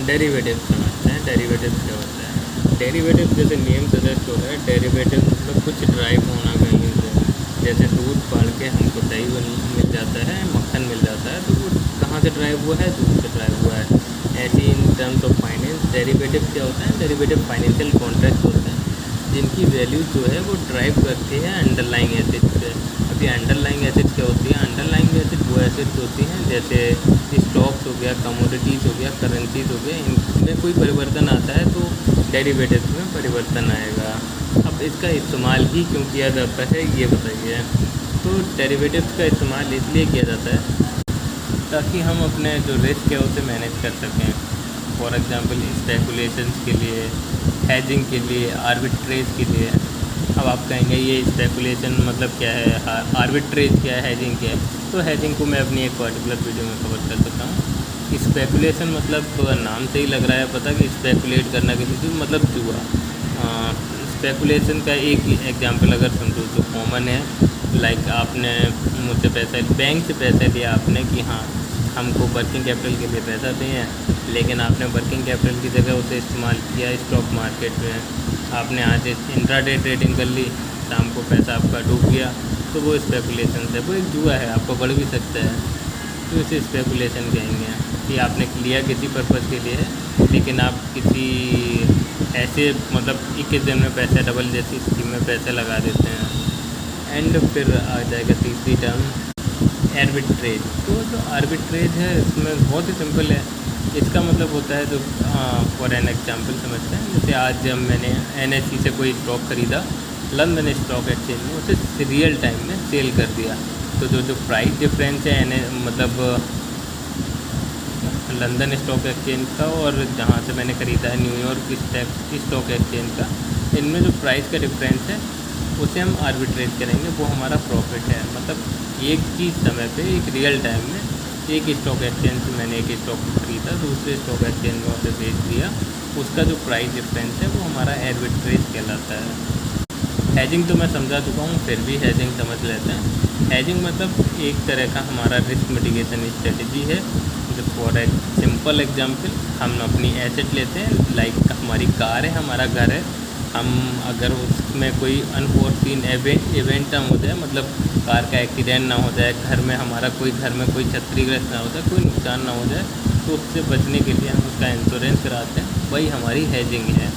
Derivative समझते हैं। Derivative क्या होता है? डेरिवेटिव जैसे नेम सजेस्ट हो रहा है, डेरिवेटिव मतलब कुछ ड्राइव होना कहीं से। जैसे दूध फाड़ के हमको दही मिल जाता है, मक्खन मिल जाता है, तो वो कहाँ से ड्राइव हुआ है? दूध से ड्राइव हुआ है। ऐसे ही in terms of finance derivative क्या होता है? डेरिवेटिव फाइनेंशियल कॉन्ट्रैक्ट होते हैं जिनकी वैल्यू जो है वो ड्राइव करती है अंडरलाइंग एसेट्स से। अभी अंडरलाइंग एसेट्स क्या होती है? अंडरलाइंग एसेट वो एसेट्स होती हैं जैसे स्टॉक्स हो गया, कमोडिटीज़ हो गया, करेंसीज हो गया, इनमें कोई परिवर्तन आता है तो डेरिवेटिव्स में परिवर्तन आएगा। अब इसका इस्तेमाल ही क्यों किया जाता है ये बताइए। तो डेरिवेटिव्स का इस्तेमाल इसलिए किया जाता है ताकि हम अपने जो रिस्क है उसे मैनेज कर सकें। फॉर एग्ज़ाम्पल स्पेकुलेशंस के लिए, हेजिंग के लिए, आर्बिट्रेज के लिए। अब आप कहेंगे ये स्पेकुलेशन मतलब क्या है, आर्बिट्रेज क्या है, हेजिंग क्या है? तो हेजिंग को मैं अपनी एक पर्टिकुलर वीडियो में कवर कर सकता हूँ। स्पेकुलेशन मतलब नाम से ही लग रहा है पता कि स्पेकुलेट करना किसी चीज़ मतलब जुआ। स्पेकुलेशन का एक एग्जांपल अगर समझो जो कॉमन है, लाइक आपने मुझसे पैसा, बैंक से पैसा लिया आपने कि हाँ हमको वर्किंग कैपिटल के लिए पैसा दें, लेकिन आपने वर्किंग कैपिटल की जगह उसे इस्तेमाल किया स्टॉक मार्केट में। आपने आज इंट्राडे ट्रेडिंग कर ली, शाम को पैसा आपका डूब गया, तो वो स्पेकुलेशन है, वो एक जुआ है, आपको बढ़ भी सकता है। तो इसे स्पेकुलेशन कहेंगे कि आपने लिया किसी पर्पज़ के लिए, लेकिन आप किसी ऐसे मतलब 21 दिन में पैसा डबल जैसी स्कीम में पैसे लगा देते हैं। एंड फिर आ जाएगा तीसरी टर्म आर्बिट्रेज। तो जो आर्बिट्रेज है इसमें बहुत ही सिंपल है। इसका मतलब होता है जो फॉर एन एग्जांपल समझते हैं, जैसे आज जब मैंने NSE से कोई स्टॉक ख़रीदा, लंदन स्टॉक एक्सचेंज में उसे रियल टाइम में सेल कर दिया, तो जो प्राइस डिफरेंस है मतलब लंदन स्टॉक एक्सचेंज का और जहाँ से मैंने ख़रीदा है न्यूयॉर्क स्टॉक एक्सचेंज का, इनमें जो प्राइस का डिफरेंस है उसे हम आर्बिट्रेज करेंगे, वो हमारा प्रॉफिट है। मतलब एक ही समय पे एक रियल टाइम में एक स्टॉक एक्सचेंज से मैंने एक स्टॉक ख़रीदा, दूसरे स्टॉक एक्सचेंज में उसे बेच दिया, उसका जो प्राइस डिफरेंस है वो हमारा आर्बिट्रेज कहलाता है। हेजिंग तो मैं समझा चुका हूँ, फिर भी हेजिंग समझ लेते हैं। हेजिंग मतलब एक तरह का हमारा रिस्क मिटिगेशन स्ट्रेटजी है। फॉर एक सिंपल एग्जांपल, हम अपनी एसेट लेते हैं, लाइक हमारी कार है, हमारा घर है, हम अगर उसमें कोई अनफॉर्चून इवेंट ना हो जाए, मतलब कार का एक्सीडेंट ना हो जाए, घर में कोई क्षतिग्रस्त ना हो जाए, कोई नुकसान ना हो जाए, तो उससे बचने के लिए हम उसका इंश्योरेंस कराते हैं, वही हमारी हेजिंग है।